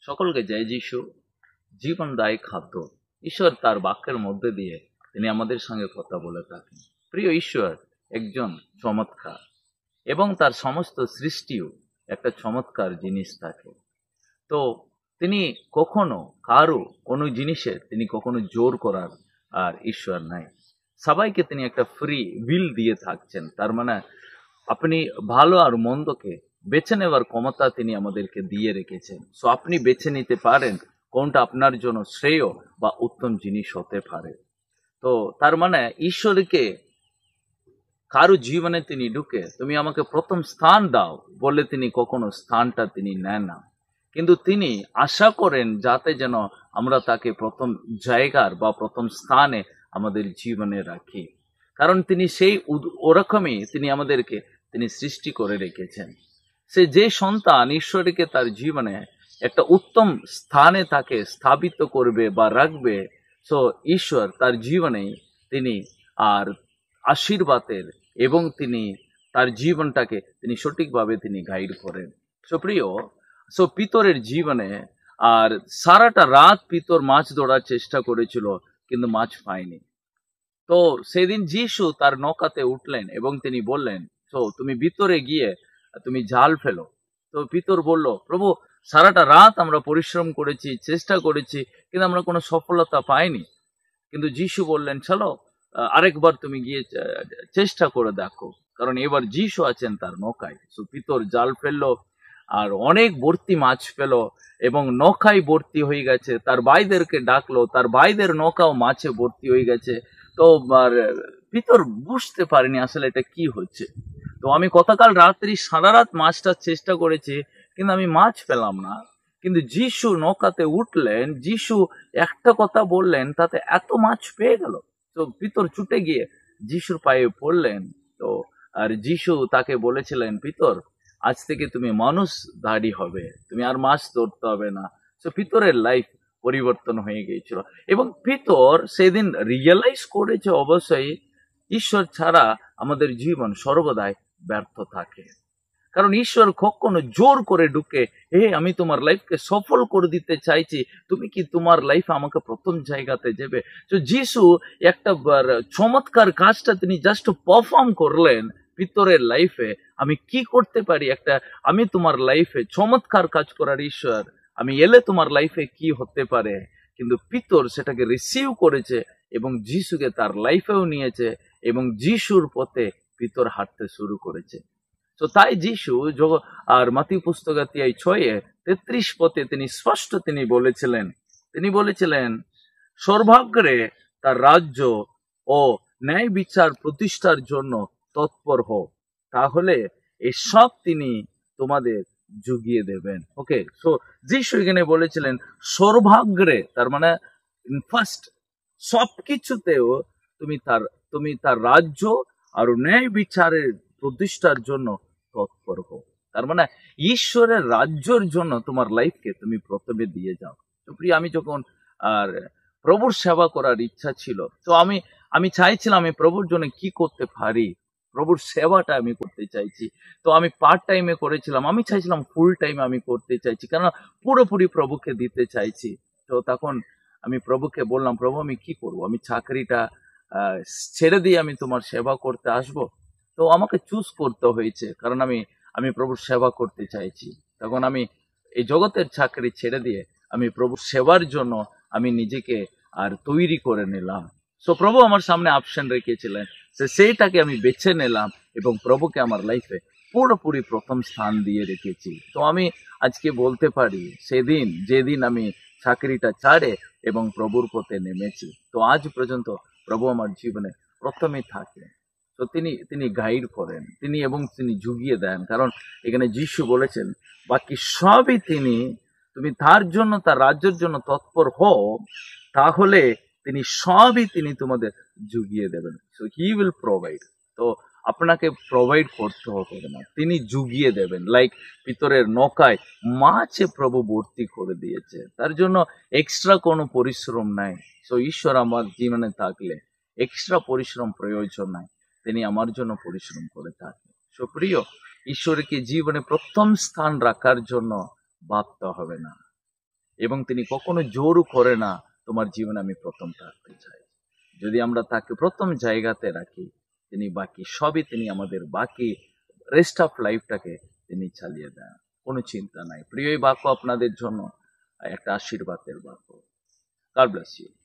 সকলকে জয় যিশু। জীবনদায়ী খাদ্য ঈশ্বর তার বাক্যের মধ্যে দিয়ে তিনি আমাদের সঙ্গে কথা বলে থাকেন। প্রিয় ঈশ্বর একজন চমৎকার এবং তার সমস্ত সৃষ্টিও একটা চমৎকার জিনিস থাকে। তো তিনি কখনো কারো কোনো জিনিসে তিনি কখনো জোর করার আর ঈশ্বর নাই। সবাইকে তিনি একটা ফ্রি উইল দিয়ে থাকছেন। তার মানে আপনি ভালো আর মন্দকে বেছে নেওয়ার ক্ষমতা তিনি আমাদেরকে দিয়ে রেখেছেন। সো আপনি বেছে নিতে পারেন কোনটা আপনার জন্য শ্রেয় বা উত্তম জিনিস হতে পারে। তো তার মানে ঈশ্বরকে কারো জীবনে তিনি ঢুকে তুমি আমাকে প্রথম স্থান দাও বলে তিনি কখনো স্থানটা তিনি নেন না, কিন্তু তিনি আশা করেন যাতে যেন আমরা তাকে প্রথম জায়গার বা প্রথম স্থানে আমাদের জীবনে রাখি। কারণ তিনি সেই ওরকমই তিনি আমাদেরকে তিনি সৃষ্টি করে রেখেছেন। সে যে সন্তান ঈশ্বরকে তার জীবনে একটা উত্তম স্থানে তাকে স্থাপিত করবে বা রাখবে, সো ঈশ্বর তার জীবনে তিনি আর আশীর্বাদের এবং তিনি তার জীবনটাকে তিনি সঠিকভাবে তিনি গাইড করেন। প্রিয়, পিতরের জীবনে আর সারাটা রাত পিতর মাছ ধরার চেষ্টা করেছিল, কিন্তু মাছ পায়নি। তো সেদিন যিশু তার নৌকাতে উঠলেন এবং তিনি বললেন, তো তুমি ভিতরে গিয়ে তুমি জাল ফেলো। তো পিতর বলল, প্রভু সারাটা রাত আমরা পরিশ্রম করেছি, চেষ্টা করেছি, কিন্তু আমরা কোনো সফলতা পাইনি। কিন্তু যিশু বললেন, চলো আরেকবার তুমি গিয়ে চেষ্টা করে দেখো, কারণ এবার যিশু আছেন তার নৌকায়। পিতর জাল ফেললো আর অনেক ভর্তি মাছ পেল এবং নৌকায় ভর্তি হয়ে গেছে। তার ভাইদেরকে ডাকলো, তার ভাইদের নৌকাও মাছে ভর্তি হয়ে গেছে। তো পিতর বুঝতে পারেনি আসলে এটা কি হচ্ছে। তো আমি গতকাল রাত্রি সারা রাত মাছটার চেষ্টা করেছি, কিন্তু আমি মাছ পেলাম না। কিন্তু যিশু নৌকাতে উঠলেন, যিশু একটা কথা বললেন, তাতে এত মাছ পেয়ে গেল। তো পিতর ছুটে গিয়ে যিশুর পায়ে পড়লেন। তো আর যিশু তাকে বলেছিলেন, পিতর আজ থেকে তুমি মানুষ দাঁড়ি হবে, তুমি আর মাছ ধরতে হবে না। তো পিতরের লাইফ পরিবর্তন হয়ে গিয়েছিল এবং পিতর সেদিন রিয়েলাইজ করেছে অবশ্যই ঈশ্বর ছাড়া আমাদের জীবন সর্বদাই ব্যর্থ থাকে। কারণ ঈশ্বর কখনো জোর করে ঢুকে আমি তোমার লাইফকে সফল করে দিতে চাইছি, তুমি কি তোমার লাইফ আমাকে প্রথম জায়গাতে যাবে। তো যিশু একটা চমৎকার কাজটা তিনি জাস্ট পারফর্ম করলেন পিতরের লাইফে। আমি কি করতে পারি, একটা আমি তোমার লাইফে চমৎকার কাজ করার ঈশ্বর, আমি এলে তোমার লাইফে কি হতে পারে। কিন্তু পিতর সেটাকে রিসিভ করেছে এবং যিশুকে তার লাইফেও নিয়েছে এবং যিশুর পথে পিতর হাঁটতে শুরু করেছে। তো তাই যিশু আর মাতি পুস্তক 6:33 পথে তিনি স্পষ্ট তিনি বলেছিলেন সর্বাগ্রে তার রাজ্য ও ন্যায় বিচার প্রতিষ্ঠার জন্য তৎপর হোক, তাহলে এসব তিনি তোমাদের জুগিয়ে দেবেন। ওকে, সো যিশু এখানে বলেছিলেন সর্বাগ্রে, তার মানে ফার্স্ট সবকিছুতেও তুমি তার রাজ্য আর ন্যায় বিচারের প্রতিষ্ঠার জন্য তৎপর হোক। তার মানে ঈশ্বরের রাজ্যের জন্য তোমার লাইফকে তুমি প্রথমে দিয়ে যাও। তো প্রিয়, আমি যখন আর প্রভুর সেবা করার ইচ্ছা ছিল, তো আমি চাইছিলাম আমি প্রভুর জন্য কি করতে পারি, প্রভুর সেবাটা আমি করতে চাইছি। তো আমি পার্ট টাইমে করেছিলাম, আমি চাইছিলাম ফুল টাইমে আমি করতে চাইছি, কারণ পুরোপুরি প্রভুকে দিতে চাইছি। তো তখন আমি প্রভুকে বললাম, প্রভু আমি কি করব, আমি চাকরিটা ছেড়ে দিয়ে আমি তোমার সেবা করতে আসব। তো আমাকে চুজ করতে হয়েছে, কারণ আমি প্রভুর সেবা করতে চাইছি। তখন আমি এই জগতের চাকরি ছেড়ে দিয়ে আমি প্রভুর সেবার জন্য আমি নিজেকে আর তৈরি করে নিলাম। সো প্রভু আমার সামনে অপশন রেখেছিলেন, সেইটাকে আমি বেছে নিলাম এবং প্রভুকে আমার লাইফে পুরোপুরি প্রথম স্থান দিয়ে রেখেছি। তো আমি আজকে বলতে পারি সেদিন যেদিন আমি চাকরিটা ছাড়ে এবং প্রভুর পথে নেমেছি, তো আজ পর্যন্ত প্রভু আমার জীবনে প্রথমেই থাকে। তো তিনি গাইড করেন, তিনি জুগিয়ে দেন। কারণ এখানে যিশু বলেছেন বাকি সবই তুমি তার জন্য, তার রাজ্যের জন্য তৎপর হও, তাহলে তিনি তোমাদের জুগিয়ে দেবেন। So he will provide. তো আপনাকে প্রোভাইড করতে হবে না, তিনি জুগিয়ে দেবেন। লাইক পিতরের নৌকায় মাছে প্রভু ভর্তি করে দিয়েছে, তার জন্য এক্সট্রা কোনো পরিশ্রম নাই। সো ঈশ্বর আমার জীবনে থাকলে এক্সট্রা পরিশ্রম প্রয়োজন নাই, তিনি আমার জন্য পরিশ্রম করে থাকেন। সুপ্রিয়, ঈশ্বরকে জীবনে প্রথম স্থান রাখার জন্য ভাবতে হবে না। এবং তিনি কখনো জোরও করে না তোমার জীবনে আমি প্রথম থাকতে চাই। যদি আমরা তাকে প্রথম জায়গাতে রাখি, তিনি বাকি সবই, তিনি আমাদের বাকি রেস্ট অফ লাইফটাকে তিনি চালিয়ে দেন, কোনো চিন্তা নাই। প্রিয় এই বাক্য আপনাদের জন্য একটা আশীর্বাদের বাক্য। God bless you.